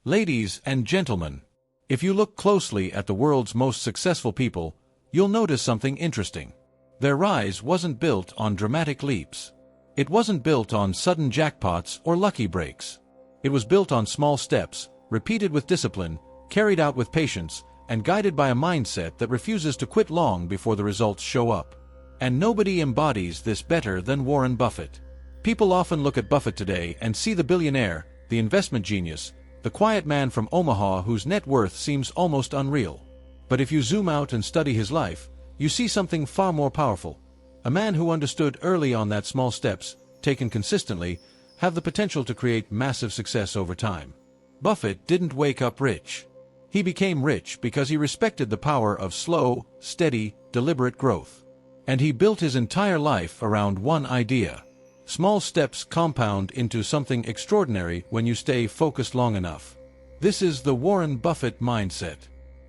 Ladies and gentlemen, if you look closely at the world's most successful people, you'll notice something interesting. Their rise wasn't built on dramatic leaps. It wasn't built on sudden jackpots or lucky breaks. It was built on small steps, repeated with discipline, carried out with patience, and guided by a mindset that refuses to quit long before the results show up. And nobody embodies this better than Warren Buffett. People often look at Buffett today and see the billionaire, the investment genius, the quiet man from Omaha whose net worth seems almost unreal. But if you zoom out and study his life, you see something far more powerful. A man who understood early on that small steps, taken consistently, have the potential to create massive success over time. Buffett didn't wake up rich. He became rich because he respected the power of slow, steady, deliberate growth. And he built his entire life around one idea. Small steps compound into something extraordinary when you stay focused long enough. This is the Warren Buffett mindset.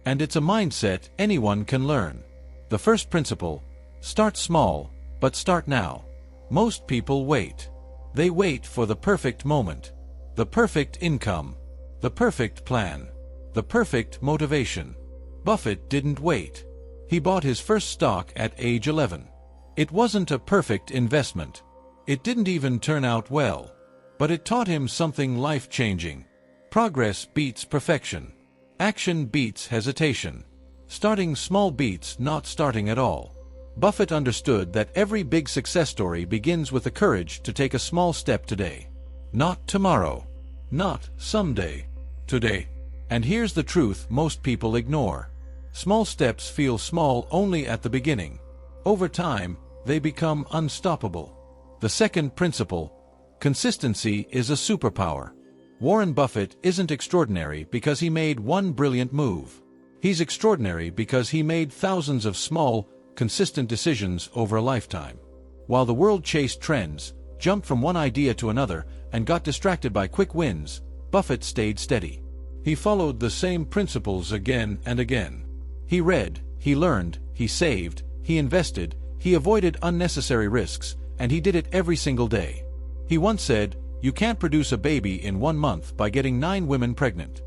And it's a mindset anyone can learn. The first principle: start small, but start now. Most people wait. They wait for the perfect moment, the perfect income, the perfect plan, the perfect motivation. Buffett didn't wait. He bought his first stock at age 11. It wasn't a perfect investment. It didn't even turn out well. But it taught him something life-changing. Progress beats perfection. Action beats hesitation. Starting small beats not starting at all. Buffett understood that every big success story begins with the courage to take a small step today. Not tomorrow. Not someday. Today. And here's the truth most people ignore. Small steps feel small only at the beginning. Over time, they become unstoppable. The second principle: consistency is a superpower. Warren Buffett isn't extraordinary because he made one brilliant move. He's extraordinary because he made thousands of small, consistent decisions over a lifetime. While the world chased trends, jumped from one idea to another, and got distracted by quick wins, Buffett stayed steady. He followed the same principles again and again. He read, he learned, he saved, he invested, he avoided unnecessary risks, and he did it every single day. He once said, "You can't produce a baby in 1 month by getting 9 women pregnant."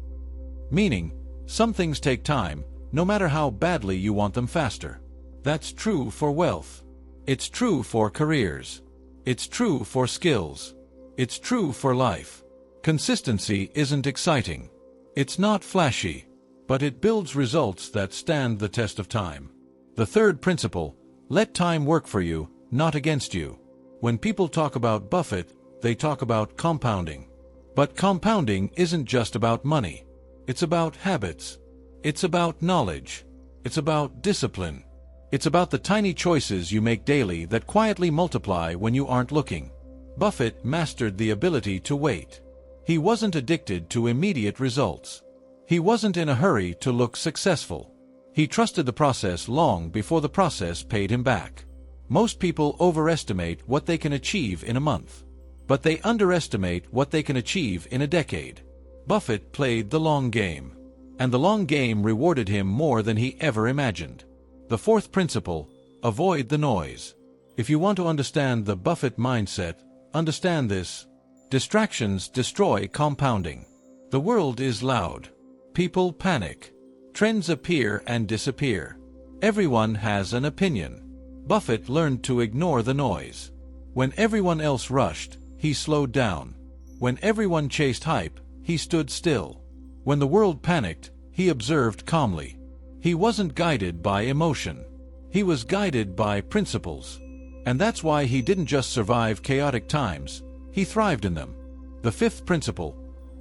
Meaning, some things take time, no matter how badly you want them faster. That's true for wealth. It's true for careers. It's true for skills. It's true for life. Consistency isn't exciting. It's not flashy. But it builds results that stand the test of time. The third principle: let time work for you, not against you. When people talk about Buffett, they talk about compounding. But compounding isn't just about money. It's about habits. It's about knowledge. It's about discipline. It's about the tiny choices you make daily that quietly multiply when you aren't looking. Buffett mastered the ability to wait. He wasn't addicted to immediate results. He wasn't in a hurry to look successful. He trusted the process long before the process paid him back. Most people overestimate what they can achieve in a month. But they underestimate what they can achieve in a decade. Buffett played the long game. And the long game rewarded him more than he ever imagined. The fourth principle: avoid the noise. If you want to understand the Buffett mindset, understand this. Distractions destroy compounding. The world is loud. People panic. Trends appear and disappear. Everyone has an opinion. Buffett learned to ignore the noise. When everyone else rushed, he slowed down. When everyone chased hype, he stood still. When the world panicked, he observed calmly. He wasn't guided by emotion. He was guided by principles. And that's why he didn't just survive chaotic times, he thrived in them. The fifth principle: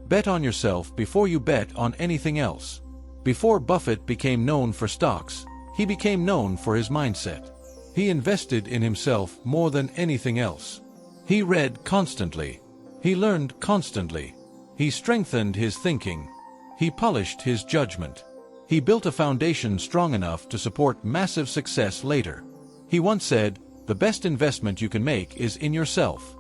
bet on yourself before you bet on anything else. Before Buffett became known for stocks, he became known for his mindset. He invested in himself more than anything else. He read constantly. He learned constantly. He strengthened his thinking. He polished his judgment. He built a foundation strong enough to support massive success later. He once said, "The best investment you can make is in yourself."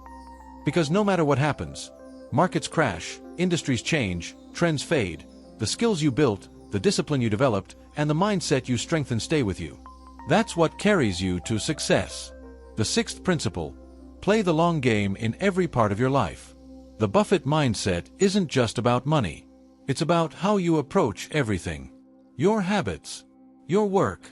Because no matter what happens, markets crash, industries change, trends fade, the skills you built, the discipline you developed, and the mindset you strengthen stay with you. That's what carries you to success. The sixth principle: play the long game in every part of your life. The Buffett mindset isn't just about money. It's about how you approach everything. Your habits, your work,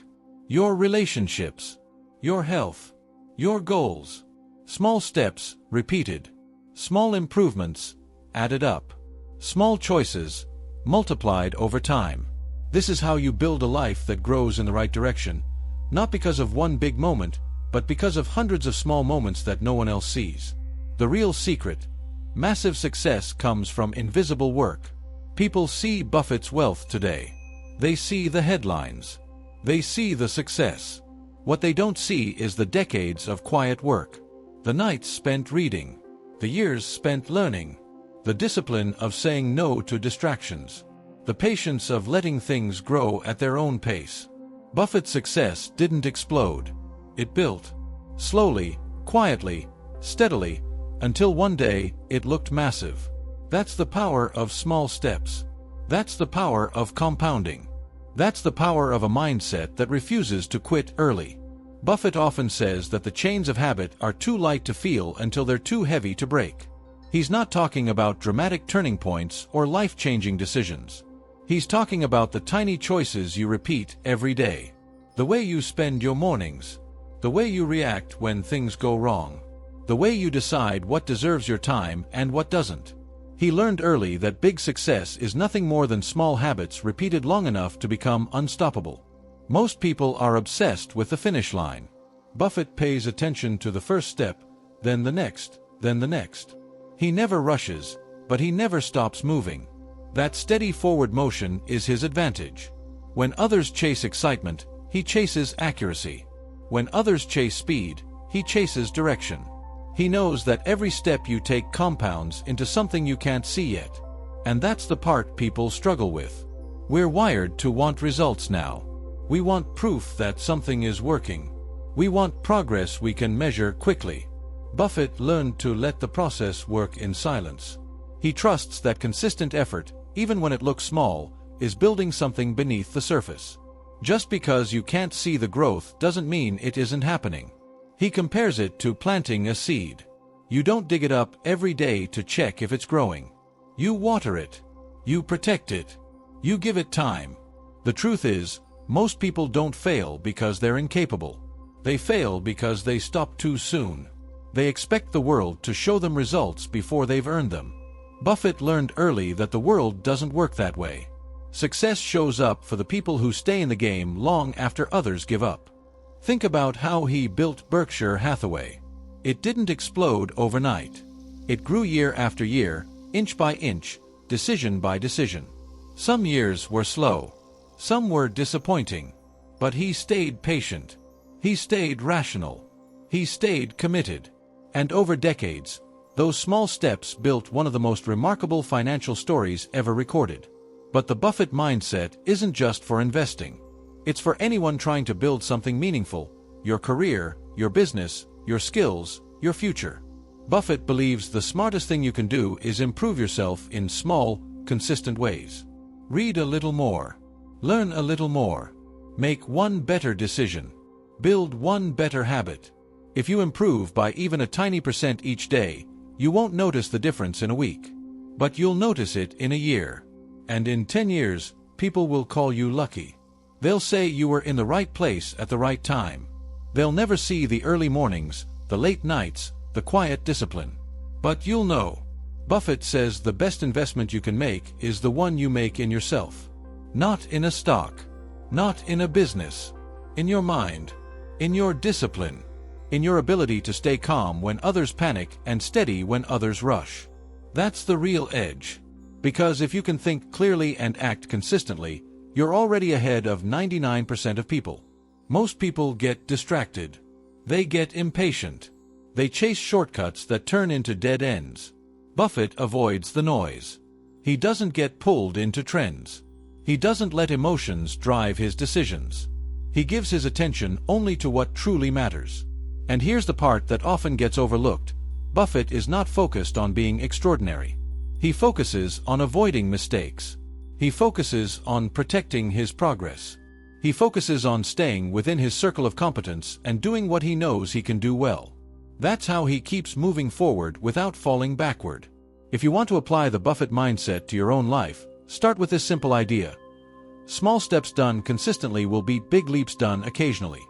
your relationships, your health, your goals. Small steps, repeated. Small improvements, added up. Small choices, multiplied over time. This is how you build a life that grows in the right direction, not because of one big moment, but because of hundreds of small moments that no one else sees. The real secret: massive success comes from invisible work. People see Buffett's wealth today. They see the headlines. They see the success. What they don't see is the decades of quiet work. The nights spent reading. The years spent learning. The discipline of saying no to distractions. The patience of letting things grow at their own pace. Buffett's success didn't explode. It built. Slowly, quietly, steadily, until one day it looked massive. That's the power of small steps. That's the power of compounding. That's the power of a mindset that refuses to quit early. Buffett often says that the chains of habit are too light to feel until they're too heavy to break. He's not talking about dramatic turning points or life-changing decisions. He's talking about the tiny choices you repeat every day. The way you spend your mornings. The way you react when things go wrong. The way you decide what deserves your time and what doesn't. He learned early that big success is nothing more than small habits repeated long enough to become unstoppable. Most people are obsessed with the finish line. Buffett pays attention to the first step, then the next, then the next. He never rushes, but he never stops moving. That steady forward motion is his advantage. When others chase excitement, he chases accuracy. When others chase speed, he chases direction. He knows that every step you take compounds into something you can't see yet. And that's the part people struggle with. We're wired to want results now. We want proof that something is working. We want progress we can measure quickly. Buffett learned to let the process work in silence. He trusts that consistent effort, even when it looks small, is building something beneath the surface. Just because you can't see the growth doesn't mean it isn't happening. He compares it to planting a seed. You don't dig it up every day to check if it's growing. You water it. You protect it. You give it time. The truth is, most people don't fail because they're incapable. They fail because they stop too soon. They expect the world to show them results before they've earned them. Buffett learned early that the world doesn't work that way. Success shows up for the people who stay in the game long after others give up. Think about how he built Berkshire Hathaway. It didn't explode overnight. It grew year after year, inch by inch, decision by decision. Some years were slow. Some were disappointing. But he stayed patient. He stayed rational. He stayed committed. And over decades, those small steps built one of the most remarkable financial stories ever recorded. But the Buffett mindset isn't just for investing. It's for anyone trying to build something meaningful: your career, your business, your skills, your future. Buffett believes the smartest thing you can do is improve yourself in small, consistent ways. Read a little more. Learn a little more. Make one better decision. Build one better habit. If you improve by even a tiny % each day, you won't notice the difference in a week. But you'll notice it in a year. And in 10 years, people will call you lucky. They'll say you were in the right place at the right time. They'll never see the early mornings, the late nights, the quiet discipline. But you'll know. Buffett says the best investment you can make is the one you make in yourself. Not in a stock. Not in a business. In your mind. In your discipline. In your ability to stay calm when others panic and steady when others rush. That's the real edge. Because if you can think clearly and act consistently, you're already ahead of 99% of people. Most people get distracted. They get impatient. They chase shortcuts that turn into dead ends. Buffett avoids the noise. He doesn't get pulled into trends. He doesn't let emotions drive his decisions. He gives his attention only to what truly matters. And here's the part that often gets overlooked. Buffett is not focused on being extraordinary. He focuses on avoiding mistakes. He focuses on protecting his progress. He focuses on staying within his circle of competence and doing what he knows he can do well. That's how he keeps moving forward without falling backward. If you want to apply the Buffett mindset to your own life, Start with this simple idea. Small steps done consistently will beat big leaps done occasionally.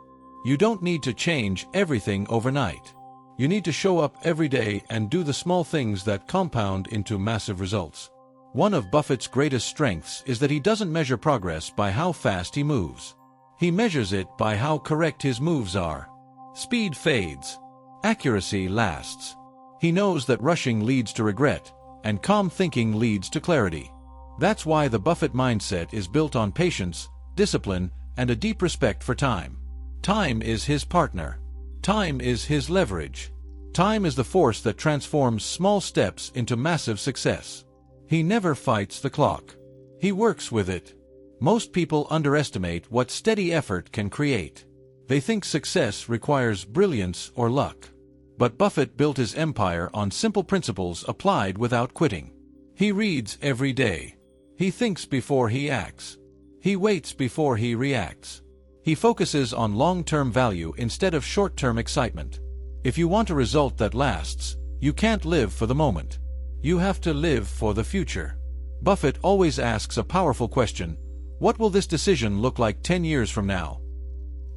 You don't need to change everything overnight. You need to show up every day and do the small things that compound into massive results. One of Buffett's greatest strengths is that he doesn't measure progress by how fast he moves. He measures it by how correct his moves are. Speed fades. Accuracy lasts. He knows that rushing leads to regret, and calm thinking leads to clarity. That's why the Buffett mindset is built on patience, discipline, and a deep respect for time. Time is his partner. Time is his leverage. Time is the force that transforms small steps into massive success. He never fights the clock. He works with it. Most people underestimate what steady effort can create. They think success requires brilliance or luck. But Buffett built his empire on simple principles applied without quitting. He reads every day. He thinks before he acts. He waits before he reacts. He focuses on long-term value instead of short-term excitement. If you want a result that lasts, you can't live for the moment. You have to live for the future. Buffett always asks a powerful question: what will this decision look like 10 years from now?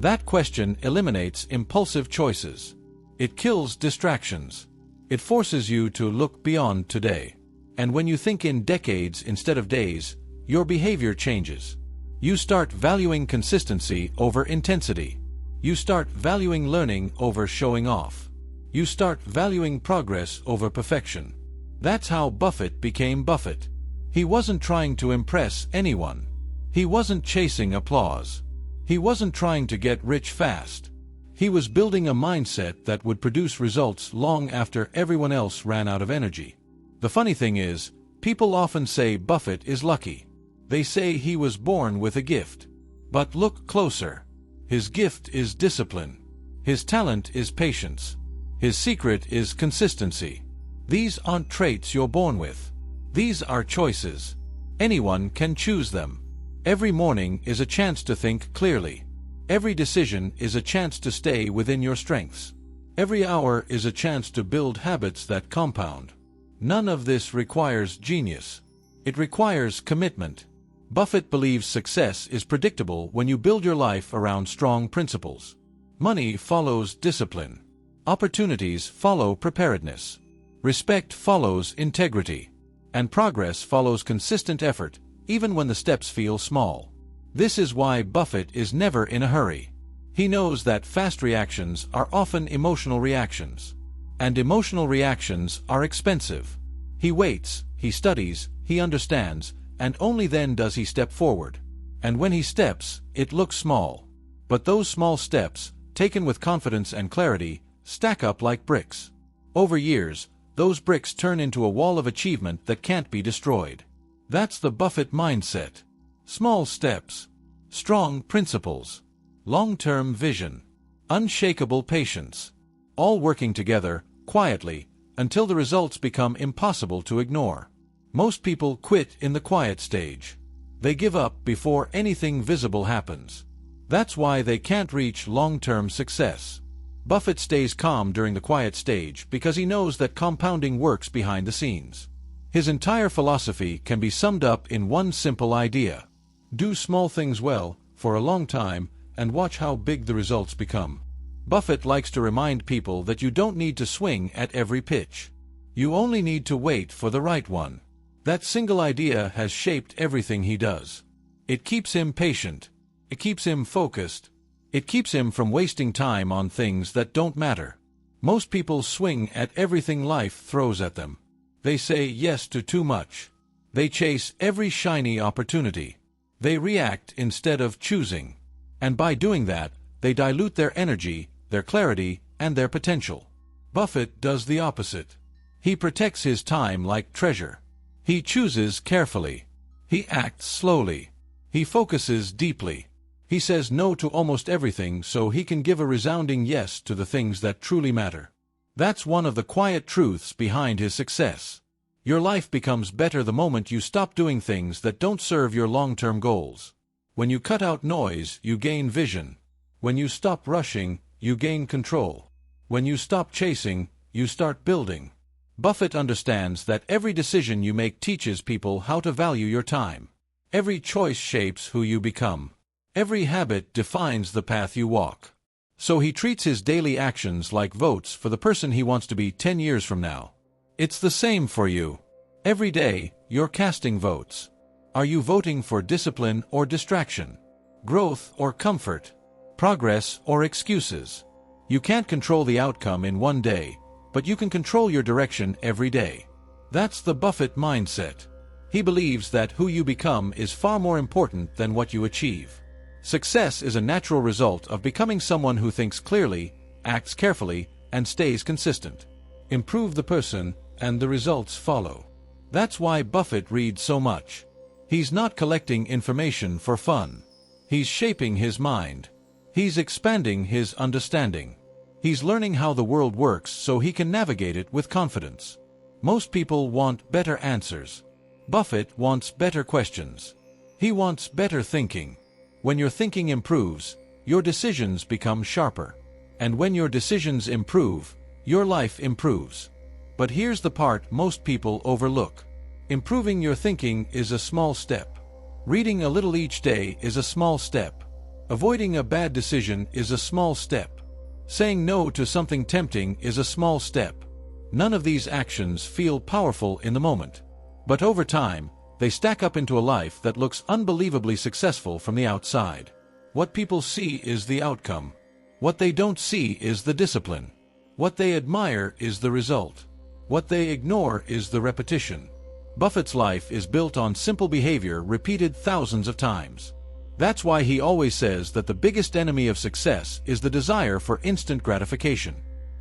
That question eliminates impulsive choices. It kills distractions. It forces you to look beyond today. And when you think in decades instead of days, your behavior changes. You start valuing consistency over intensity. You start valuing learning over showing off. You start valuing progress over perfection. That's how Buffett became Buffett. He wasn't trying to impress anyone. He wasn't chasing applause. He wasn't trying to get rich fast. He was building a mindset that would produce results long after everyone else ran out of energy. The funny thing is, people often say Buffett is lucky. They say he was born with a gift. But look closer. His gift is discipline. His talent is patience. His secret is consistency. These aren't traits you're born with. These are choices. Anyone can choose them. Every morning is a chance to think clearly. Every decision is a chance to stay within your strengths. Every hour is a chance to build habits that compound. None of this requires genius. It requires commitment. Buffett believes success is predictable when you build your life around strong principles. Money follows discipline. Opportunities follow preparedness. Respect follows integrity. And progress follows consistent effort, even when the steps feel small. This is why Buffett is never in a hurry. He knows that fast reactions are often emotional reactions. And emotional reactions are expensive. He waits, he studies, he understands, and only then does he step forward. And when he steps, it looks small. But those small steps, taken with confidence and clarity, stack up like bricks. Over years, those bricks turn into a wall of achievement that can't be destroyed. That's the Buffett mindset. Small steps, strong principles, long-term vision, unshakable patience, all working together, quietly, until the results become impossible to ignore. Most people quit in the quiet stage. They give up before anything visible happens. That's why they can't reach long-term success. Buffett stays calm during the quiet stage because he knows that compounding works behind the scenes. His entire philosophy can be summed up in one simple idea. Do small things well, for a long time, and watch how big the results become. Buffett likes to remind people that you don't need to swing at every pitch. You only need to wait for the right one. That single idea has shaped everything he does. It keeps him patient. It keeps him focused. It keeps him from wasting time on things that don't matter. Most people swing at everything life throws at them. They say yes to too much. They chase every shiny opportunity. They react instead of choosing. And by doing that, they dilute their energy, their clarity, and their potential. Buffett does the opposite. He protects his time like treasure. He chooses carefully. He acts slowly. He focuses deeply. He says no to almost everything so he can give a resounding yes to the things that truly matter. That's one of the quiet truths behind his success. Your life becomes better the moment you stop doing things that don't serve your long-term goals. When you cut out noise, you gain vision. When you stop rushing, you gain control. When you stop chasing, you start building. Buffett understands that every decision you make teaches people how to value your time. Every choice shapes who you become. Every habit defines the path you walk. So he treats his daily actions like votes for the person he wants to be 10 years from now. It's the same for you. Every day, you're casting votes. Are you voting for discipline or distraction? Growth or comfort? Progress or excuses? You can't control the outcome in one day, but you can control your direction every day. That's the Buffett mindset. He believes that who you become is far more important than what you achieve. Success is a natural result of becoming someone who thinks clearly, acts carefully, and stays consistent. Improve the person, and the results follow. That's why Buffett reads so much. He's not collecting information for fun. He's shaping his mind. He's expanding his understanding. He's learning how the world works so he can navigate it with confidence. Most people want better answers. Buffett wants better questions. He wants better thinking. When your thinking improves, your decisions become sharper. And when your decisions improve, your life improves. But here's the part most people overlook. Improving your thinking is a small step. Reading a little each day is a small step. Avoiding a bad decision is a small step. Saying no to something tempting is a small step. None of these actions feel powerful in the moment. But over time, they stack up into a life that looks unbelievably successful from the outside. What people see is the outcome. What they don't see is the discipline. What they admire is the result. What they ignore is the repetition. Buffett's life is built on simple behavior repeated thousands of times. That's why he always says that the biggest enemy of success is the desire for instant gratification.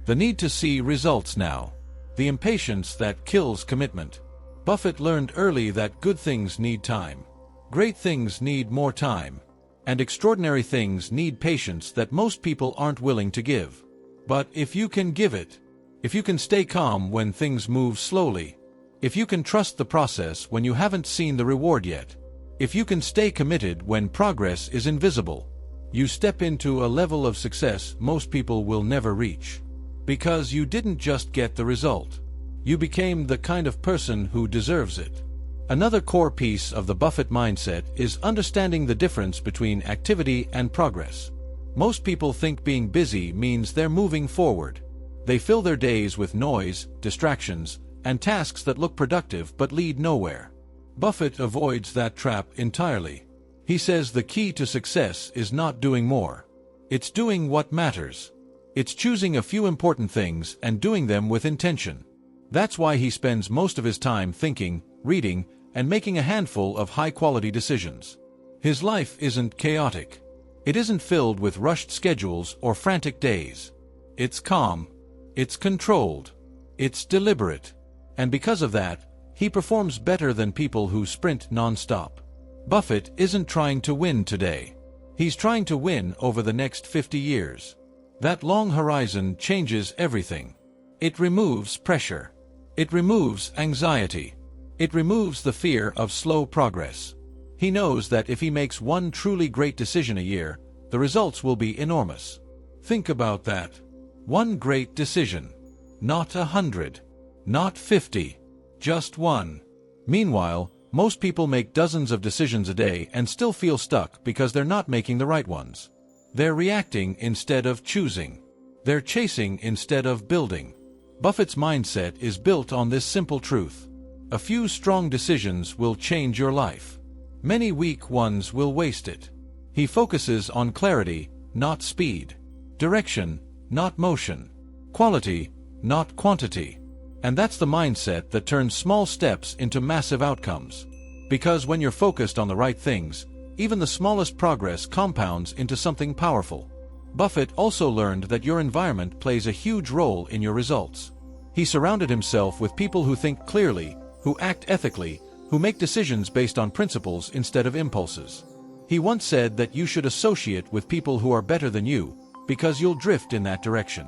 The need to see results now. The impatience that kills commitment. Buffett learned early that good things need time. Great things need more time. And extraordinary things need patience that most people aren't willing to give. But if you can give it, if you can stay calm when things move slowly, if you can trust the process when you haven't seen the reward yet, if you can stay committed when progress is invisible, you step into a level of success most people will never reach. Because you didn't just get the result. You became the kind of person who deserves it. Another core piece of the Buffett mindset is understanding the difference between activity and progress. Most people think being busy means they're moving forward. They fill their days with noise, distractions, and tasks that look productive but lead nowhere. Buffett avoids that trap entirely. He says the key to success is not doing more. It's doing what matters. It's choosing a few important things and doing them with intention. That's why he spends most of his time thinking, reading, and making a handful of high-quality decisions. His life isn't chaotic. It isn't filled with rushed schedules or frantic days. It's calm. It's controlled. It's deliberate. And because of that, he performs better than people who sprint non-stop. Buffett isn't trying to win today. He's trying to win over the next 50 years. That long horizon changes everything. It removes pressure. It removes anxiety. It removes the fear of slow progress. He knows that if he makes one truly great decision a year, the results will be enormous. Think about that. One great decision. Not 100. Not 50. Just one. Meanwhile, most people make dozens of decisions a day and still feel stuck because they're not making the right ones. They're reacting instead of choosing. They're chasing instead of building. Buffett's mindset is built on this simple truth. A few strong decisions will change your life. Many weak ones will waste it. He focuses on clarity, not speed. Direction, not motion. Quality, not quantity. And that's the mindset that turns small steps into massive outcomes. Because when you're focused on the right things, even the smallest progress compounds into something powerful. Buffett also learned that your environment plays a huge role in your results. He surrounded himself with people who think clearly, who act ethically, who make decisions based on principles instead of impulses. He once said that you should associate with people who are better than you, because you'll drift in that direction.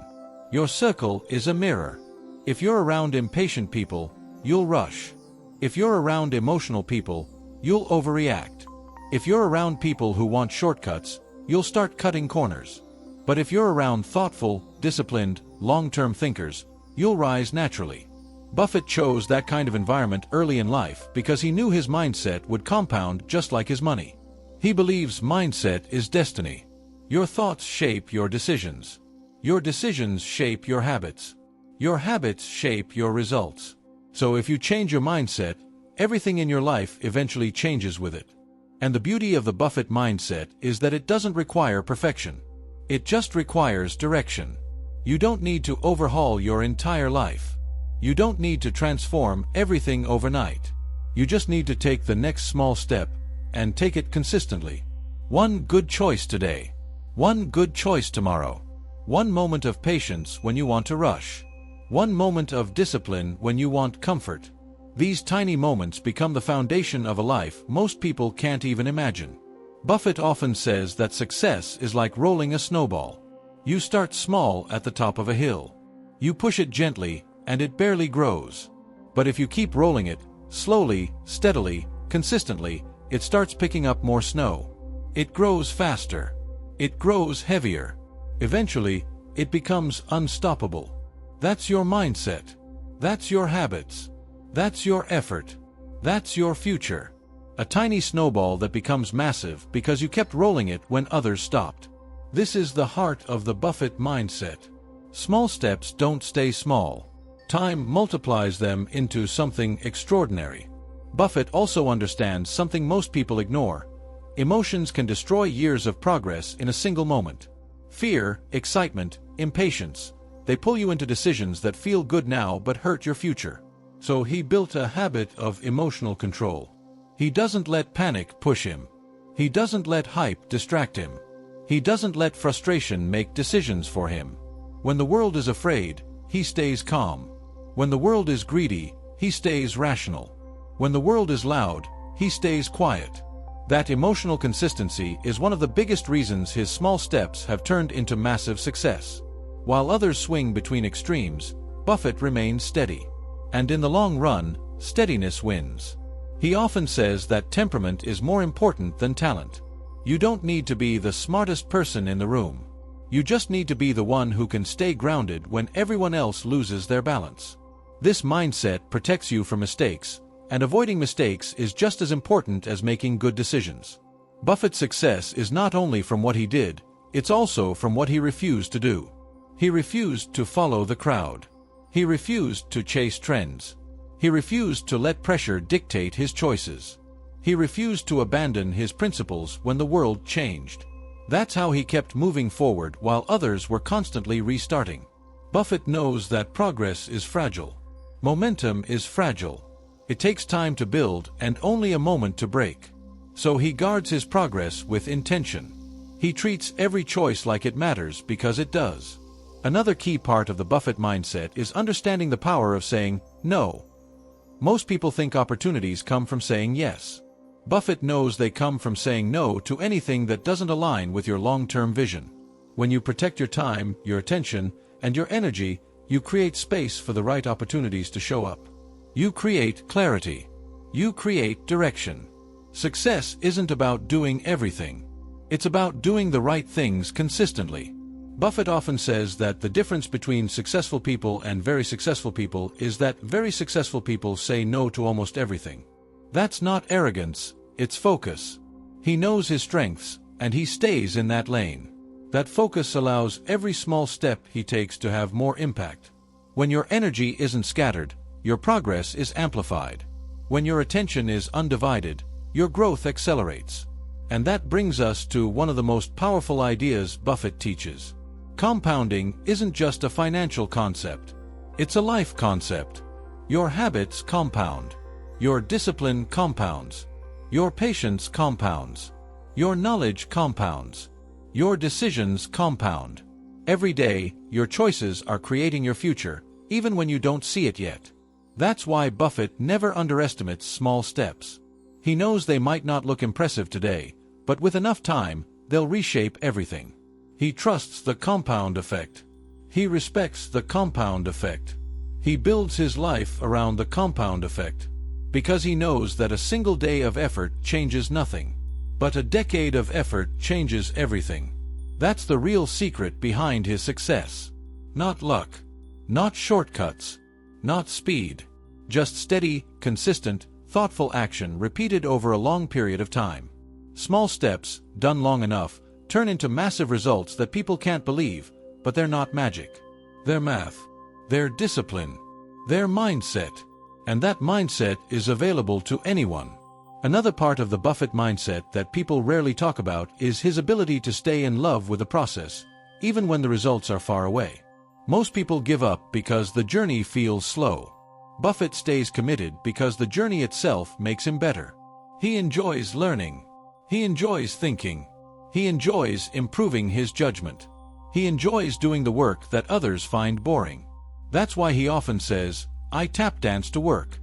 Your circle is a mirror. If you're around impatient people, you'll rush. If you're around emotional people, you'll overreact. If you're around people who want shortcuts, you'll start cutting corners. But if you're around thoughtful, disciplined, long-term thinkers, you'll rise naturally. Buffett chose that kind of environment early in life because he knew his mindset would compound just like his money. He believes mindset is destiny. Your thoughts shape your decisions. Your decisions shape your habits. Your habits shape your results. So if you change your mindset, everything in your life eventually changes with it. And the beauty of the Buffett mindset is that it doesn't require perfection. It just requires direction. You don't need to overhaul your entire life. You don't need to transform everything overnight. You just need to take the next small step and take it consistently. One good choice today. One good choice tomorrow. One moment of patience when you want to rush. One moment of discipline when you want comfort. These tiny moments become the foundation of a life most people can't even imagine. Buffett often says that success is like rolling a snowball. You start small at the top of a hill. You push it gently, and it barely grows. But if you keep rolling it, slowly, steadily, consistently, it starts picking up more snow. It grows faster. It grows heavier. Eventually, it becomes unstoppable. That's your mindset. That's your habits. That's your effort. That's your future. A tiny snowball that becomes massive because you kept rolling it when others stopped. This is the heart of the Buffett mindset. Small steps don't stay small. Time multiplies them into something extraordinary. Buffett also understands something most people ignore. Emotions can destroy years of progress in a single moment. Fear, excitement, impatience. They pull you into decisions that feel good now but hurt your future. So he built a habit of emotional control. He doesn't let panic push him. He doesn't let hype distract him. He doesn't let frustration make decisions for him. When the world is afraid, he stays calm. When the world is greedy, he stays rational. When the world is loud, he stays quiet. That emotional consistency is one of the biggest reasons his small steps have turned into massive success. While others swing between extremes, Buffett remains steady. And in the long run, steadiness wins. He often says that temperament is more important than talent. You don't need to be the smartest person in the room. You just need to be the one who can stay grounded when everyone else loses their balance. This mindset protects you from mistakes, and avoiding mistakes is just as important as making good decisions. Buffett's success is not only from what he did, it's also from what he refused to do. He refused to follow the crowd. He refused to chase trends. He refused to let pressure dictate his choices. He refused to abandon his principles when the world changed. That's how he kept moving forward while others were constantly restarting. Buffett knows that progress is fragile. Momentum is fragile. It takes time to build and only a moment to break. So he guards his progress with intention. He treats every choice like it matters because it does. Another key part of the Buffett mindset is understanding the power of saying no. Most people think opportunities come from saying yes. Buffett knows they come from saying no to anything that doesn't align with your long-term vision. When you protect your time, your attention, and your energy, you create space for the right opportunities to show up. You create clarity. You create direction. Success isn't about doing everything. It's about doing the right things consistently. Buffett often says that the difference between successful people and very successful people is that very successful people say no to almost everything. That's not arrogance, it's focus. He knows his strengths, and he stays in that lane. That focus allows every small step he takes to have more impact. When your energy isn't scattered, your progress is amplified. When your attention is undivided, your growth accelerates. And that brings us to one of the most powerful ideas Buffett teaches. Compounding isn't just a financial concept. It's a life concept. Your habits compound. Your discipline compounds. Your patience compounds. Your knowledge compounds. Your decisions compound. Every day, your choices are creating your future, even when you don't see it yet. That's why Buffett never underestimates small steps. He knows they might not look impressive today, but with enough time, they'll reshape everything. He trusts the compound effect. He respects the compound effect. He builds his life around the compound effect. Because he knows that a single day of effort changes nothing. But a decade of effort changes everything. That's the real secret behind his success. Not luck. Not shortcuts. not speed. Just steady, consistent, thoughtful action repeated over a long period of time. Small steps, done long enough, turn into massive results that people can't believe, but they're not magic. They're math. They're discipline. They're mindset. And that mindset is available to anyone. Another part of the Buffett mindset that people rarely talk about is his ability to stay in love with the process, even when the results are far away. Most people give up because the journey feels slow. Buffett stays committed because the journey itself makes him better. He enjoys learning. He enjoys thinking. He enjoys improving his judgment. He enjoys doing the work that others find boring. That's why he often says, "I tap dance to work."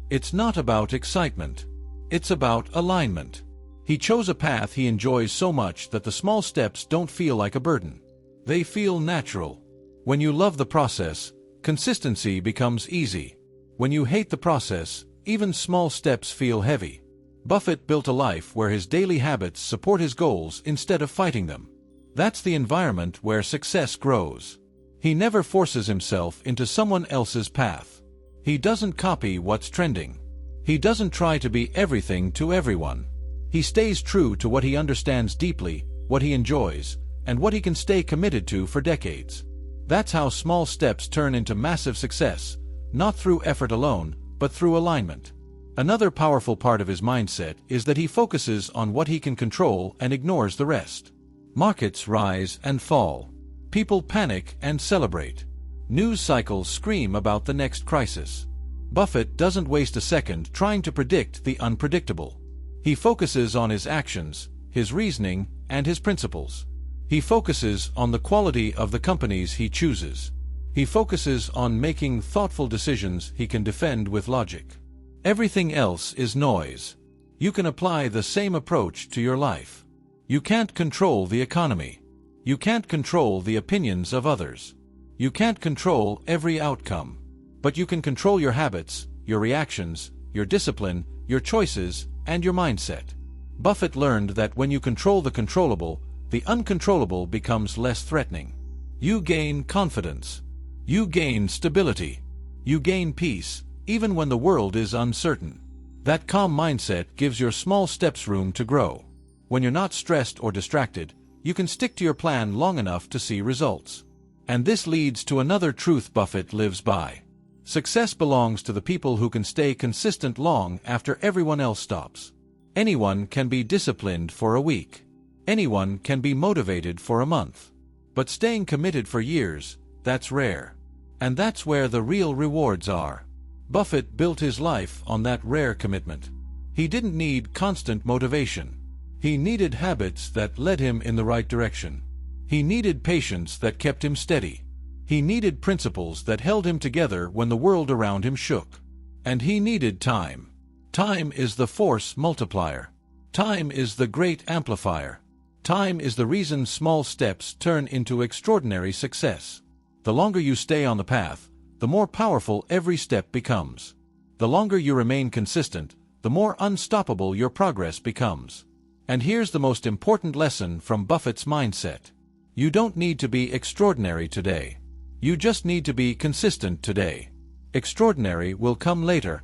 It's not about excitement. It's about alignment. He chose a path he enjoys so much that the small steps don't feel like a burden. They feel natural. When you love the process, consistency becomes easy. When you hate the process, even small steps feel heavy. Buffett built a life where his daily habits support his goals instead of fighting them. That's the environment where success grows. He never forces himself into someone else's path. He doesn't copy what's trending. He doesn't try to be everything to everyone. He stays true to what he understands deeply, what he enjoys, and what he can stay committed to for decades. That's how small steps turn into massive success, not through effort alone, but through alignment. Another powerful part of his mindset is that he focuses on what he can control and ignores the rest. Markets rise and fall. People panic and celebrate. News cycles scream about the next crisis. Buffett doesn't waste a second trying to predict the unpredictable. He focuses on his actions, his reasoning, and his principles. He focuses on the quality of the companies he chooses. He focuses on making thoughtful decisions he can defend with logic. Everything else is noise. You can apply the same approach to your life. You can't control the economy. You can't control the opinions of others. You can't control every outcome. But you can control your habits, your reactions, your discipline, your choices, and your mindset. Buffett learned that when you control the controllable, the uncontrollable becomes less threatening. You gain confidence. You gain stability. You gain peace, even when the world is uncertain. That calm mindset gives your small steps room to grow. When you're not stressed or distracted, you can stick to your plan long enough to see results. And this leads to another truth Buffett lives by. Success belongs to the people who can stay consistent long after everyone else stops. Anyone can be disciplined for a week. Anyone can be motivated for a month. But staying committed for years, that's rare. And that's where the real rewards are. Buffett built his life on that rare commitment. He didn't need constant motivation. He needed habits that led him in the right direction. He needed patience that kept him steady. He needed principles that held him together when the world around him shook. And he needed time. Time is the force multiplier. Time is the great amplifier. Time is the reason small steps turn into extraordinary success. The longer you stay on the path, the more powerful every step becomes. The longer you remain consistent, the more unstoppable your progress becomes. And here's the most important lesson from Buffett's mindset. You don't need to be extraordinary today. You just need to be consistent today. Extraordinary will come later,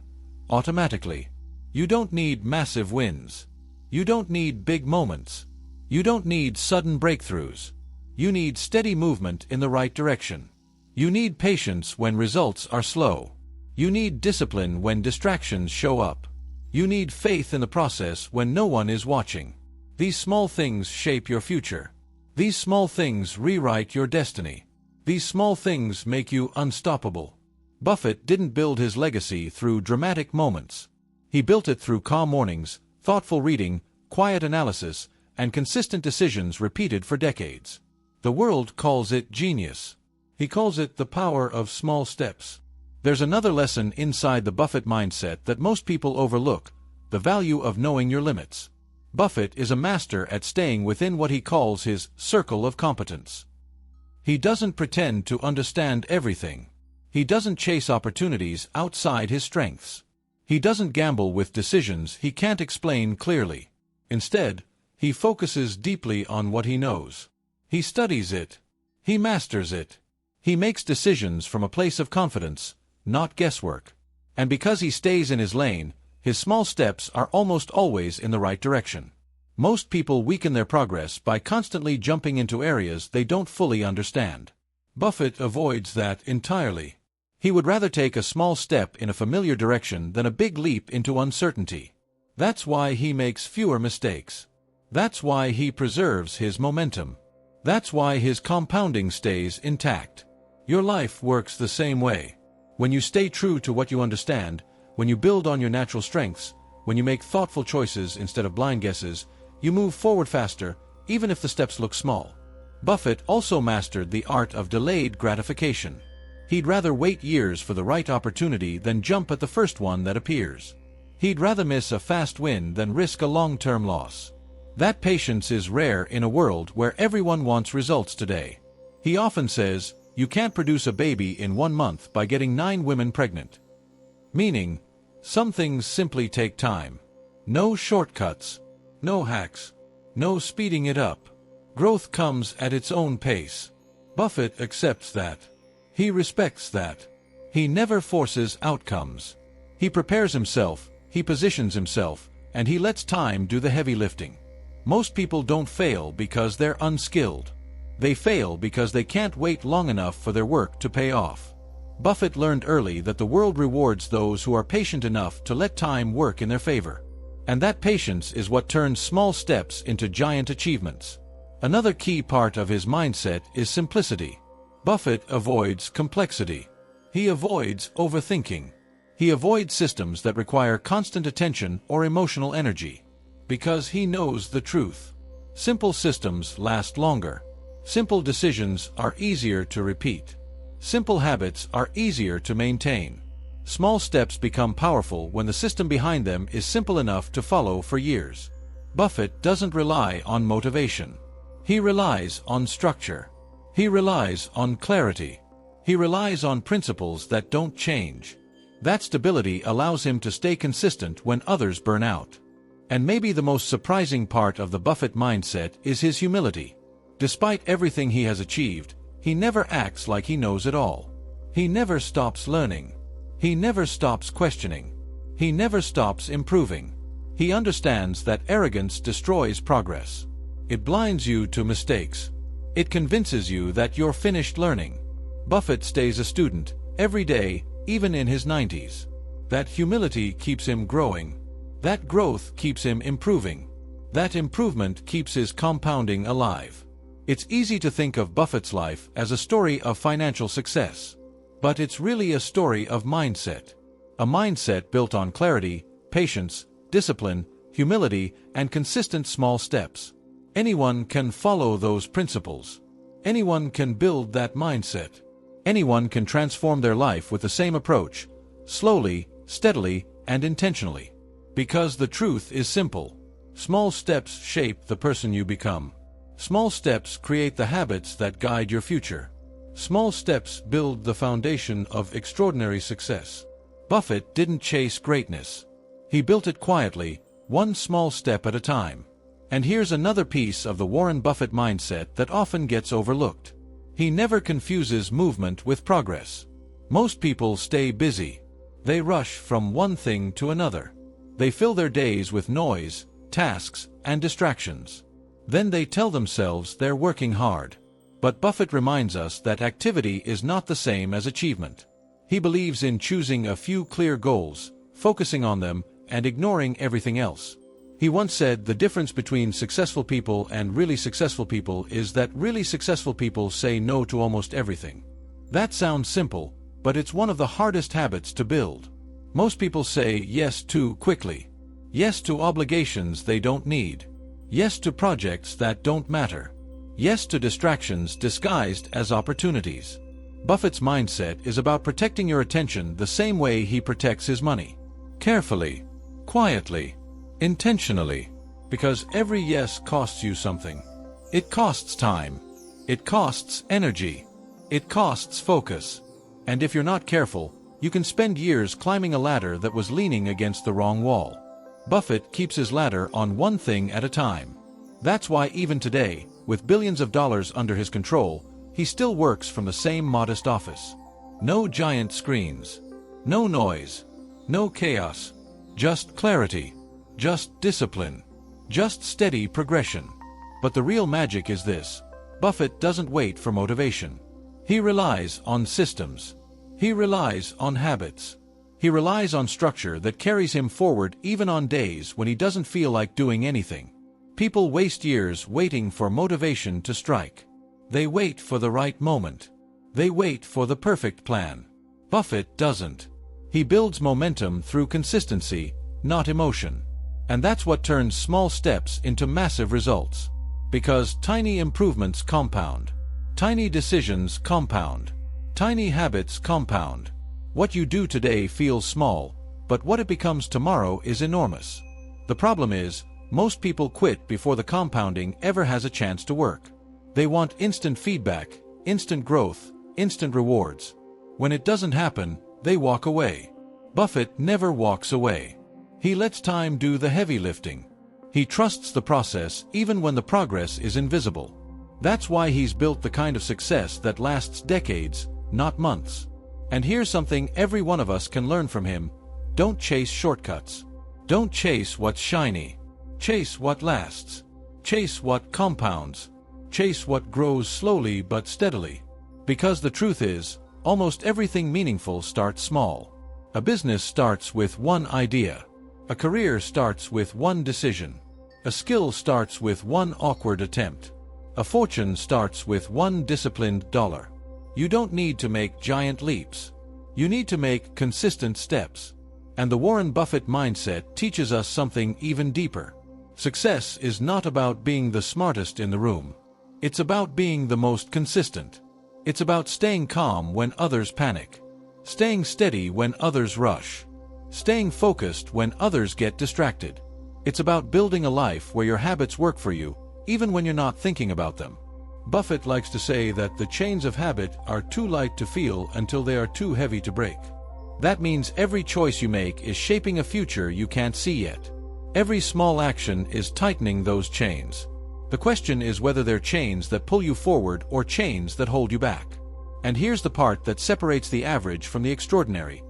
automatically. You don't need massive wins. You don't need big moments. You don't need sudden breakthroughs. You need steady movement in the right direction. You need patience when results are slow. You need discipline when distractions show up. You need faith in the process when no one is watching. These small things shape your future. These small things rewrite your destiny. These small things make you unstoppable. Buffett didn't build his legacy through dramatic moments. He built it through calm mornings, thoughtful reading, quiet analysis, and consistent decisions repeated for decades. The world calls it genius. He calls it the power of small steps. There's another lesson inside the Buffett mindset that most people overlook: the value of knowing your limits. Buffett is a master at staying within what he calls his circle of competence. He doesn't pretend to understand everything. He doesn't chase opportunities outside his strengths. He doesn't gamble with decisions he can't explain clearly. Instead, he focuses deeply on what he knows. He studies it. He masters it. He makes decisions from a place of confidence, not guesswork. And because he stays in his lane, his small steps are almost always in the right direction. Most people weaken their progress by constantly jumping into areas they don't fully understand. Buffett avoids that entirely. He would rather take a small step in a familiar direction than a big leap into uncertainty. That's why he makes fewer mistakes. That's why he preserves his momentum. That's why his compounding stays intact. Your life works the same way. When you stay true to what you understand, when you build on your natural strengths, when you make thoughtful choices instead of blind guesses, you move forward faster, even if the steps look small. Buffett also mastered the art of delayed gratification. He'd rather wait years for the right opportunity than jump at the first one that appears. He'd rather miss a fast win than risk a long-term loss. That patience is rare in a world where everyone wants results today. He often says, "You can't produce a baby in 1 month by getting 9 women pregnant." Meaning, some things simply take time. No shortcuts, no hacks, no speeding it up. Growth comes at its own pace. Buffett accepts that. He respects that. He never forces outcomes. He prepares himself, he positions himself, and he lets time do the heavy lifting. Most people don't fail because they're unskilled. They fail because they can't wait long enough for their work to pay off. Buffett learned early that the world rewards those who are patient enough to let time work in their favor. And that patience is what turns small steps into giant achievements. Another key part of his mindset is simplicity. Buffett avoids complexity. He avoids overthinking. He avoids systems that require constant attention or emotional energy. Because he knows the truth. Simple systems last longer. Simple decisions are easier to repeat. Simple habits are easier to maintain. Small steps become powerful when the system behind them is simple enough to follow for years. Buffett doesn't rely on motivation. He relies on structure. He relies on clarity. He relies on principles that don't change. That stability allows him to stay consistent when others burn out. And maybe the most surprising part of the Buffett mindset is his humility. Despite everything he has achieved, he never acts like he knows it all. He never stops learning. He never stops questioning. He never stops improving. He understands that arrogance destroys progress. It blinds you to mistakes. It convinces you that you're finished learning. Buffett stays a student, every day, even in his 90s. That humility keeps him growing. That growth keeps him improving. That improvement keeps his compounding alive. It's easy to think of Buffett's life as a story of financial success. But it's really a story of mindset. A mindset built on clarity, patience, discipline, humility, and consistent small steps. Anyone can follow those principles. Anyone can build that mindset. Anyone can transform their life with the same approach, slowly, steadily, and intentionally. Because the truth is simple. Small steps shape the person you become. Small steps create the habits that guide your future. Small steps build the foundation of extraordinary success. Buffett didn't chase greatness. He built it quietly, one small step at a time. And here's another piece of the Warren Buffett mindset that often gets overlooked. He never confuses movement with progress. Most people stay busy. They rush from one thing to another. They fill their days with noise, tasks, and distractions. Then they tell themselves they're working hard. But Buffett reminds us that activity is not the same as achievement. He believes in choosing a few clear goals, focusing on them, and ignoring everything else. He once said the difference between successful people and really successful people is that really successful people say no to almost everything. That sounds simple, but it's one of the hardest habits to build. Most people say yes too quickly. Yes to obligations they don't need. Yes to projects that don't matter. Yes to distractions disguised as opportunities. Buffett's mindset is about protecting your attention the same way he protects his money. Carefully, quietly, intentionally. Because every yes costs you something. It costs time. It costs energy. It costs focus. And if you're not careful, you can spend years climbing a ladder that was leaning against the wrong wall. Buffett keeps his ladder on one thing at a time. That's why even today, with billions of dollars under his control, he still works from the same modest office. No giant screens. No noise. No chaos. Just clarity. Just discipline. Just steady progression. But the real magic is this. Buffett doesn't wait for motivation. He relies on systems. He relies on habits. He relies on structure that carries him forward even on days when he doesn't feel like doing anything. People waste years waiting for motivation to strike. They wait for the right moment. They wait for the perfect plan. Buffett doesn't. He builds momentum through consistency, not emotion. And that's what turns small steps into massive results. Because tiny improvements compound. Tiny decisions compound. Tiny habits compound. What you do today feels small, but what it becomes tomorrow is enormous. The problem is, most people quit before the compounding ever has a chance to work. They want instant feedback, instant growth, instant rewards. When it doesn't happen, they walk away. Buffett never walks away. He lets time do the heavy lifting. He trusts the process even when the progress is invisible. That's why he's built the kind of success that lasts decades, not months. And here's something every one of us can learn from him. Don't chase shortcuts. Don't chase what's shiny. Chase what lasts. Chase what compounds. Chase what grows slowly but steadily. Because the truth is, almost everything meaningful starts small. A business starts with one idea. A career starts with one decision. A skill starts with one awkward attempt. A fortune starts with one disciplined dollar. You don't need to make giant leaps. You need to make consistent steps. And the Warren Buffett mindset teaches us something even deeper. Success is not about being the smartest in the room. It's about being the most consistent. It's about staying calm when others panic. Staying steady when others rush. Staying focused when others get distracted. It's about building a life where your habits work for you, even when you're not thinking about them. Buffett likes to say that the chains of habit are too light to feel until they are too heavy to break. That means every choice you make is shaping a future you can't see yet. Every small action is tightening those chains. The question is whether they're chains that pull you forward or chains that hold you back. And here's the part that separates the average from the extraordinary.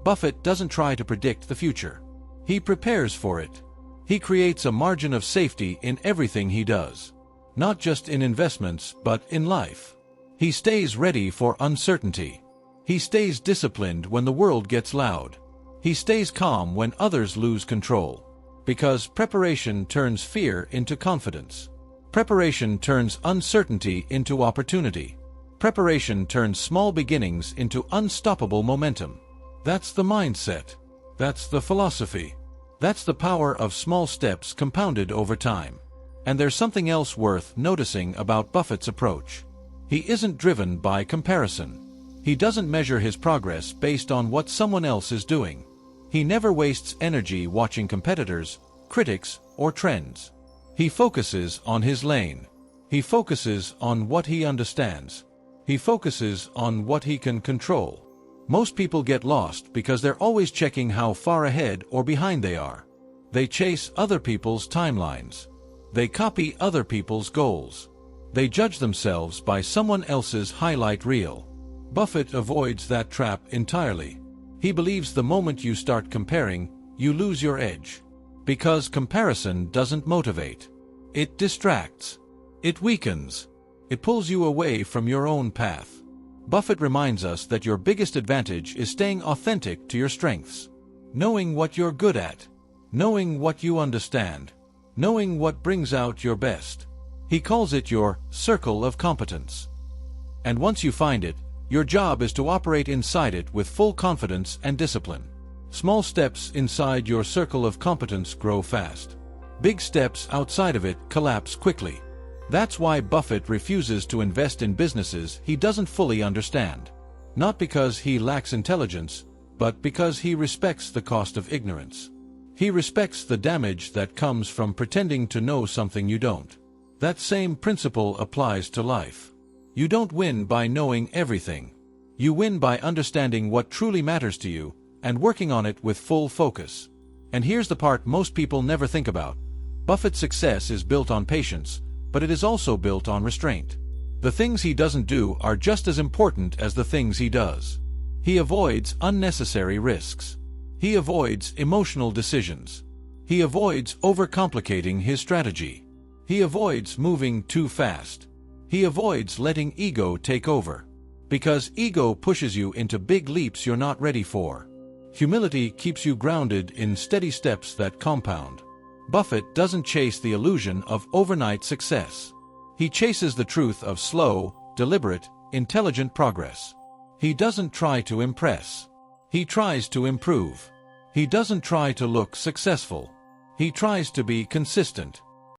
Buffett doesn't try to predict the future. He prepares for it. He creates a margin of safety in everything he does. Not just in investments, but in life. He stays ready for uncertainty. He stays disciplined when the world gets loud. He stays calm when others lose control. Because preparation turns fear into confidence. Preparation turns uncertainty into opportunity. Preparation turns small beginnings into unstoppable momentum. That's the mindset. That's the philosophy. That's the power of small steps compounded over time. And there's something else worth noticing about Buffett's approach. He isn't driven by comparison. He doesn't measure his progress based on what someone else is doing. He never wastes energy watching competitors, critics, or trends. He focuses on his lane. He focuses on what he understands. He focuses on what he can control. Most people get lost because they're always checking how far ahead or behind they are. They chase other people's timelines. They copy other people's goals. They judge themselves by someone else's highlight reel. Buffett avoids that trap entirely. He believes the moment you start comparing, you lose your edge. Because comparison doesn't motivate. It distracts. It weakens. It pulls you away from your own path. Buffett reminds us that your biggest advantage is staying authentic to your strengths. Knowing what you're good at. Knowing what you understand. Knowing what brings out your best. He calls it your circle of competence. And once you find it, your job is to operate inside it with full confidence and discipline. Small steps inside your circle of competence grow fast. Big steps outside of it collapse quickly. That's why Buffett refuses to invest in businesses he doesn't fully understand. Not because he lacks intelligence, but because he respects the cost of ignorance. He respects the damage that comes from pretending to know something you don't. That same principle applies to life. You don't win by knowing everything. You win by understanding what truly matters to you and working on it with full focus. And here's the part most people never think about. Buffett's success is built on patience, but it is also built on restraint. The things he doesn't do are just as important as the things he does. He avoids unnecessary risks. He avoids emotional decisions. He avoids overcomplicating his strategy. He avoids moving too fast. He avoids letting ego take over. Because ego pushes you into big leaps you're not ready for. Humility keeps you grounded in steady steps that compound. Buffett doesn't chase the illusion of overnight success. He chases the truth of slow, deliberate, intelligent progress. He doesn't try to impress. He tries to improve. He doesn't try to look successful. He tries to be consistent.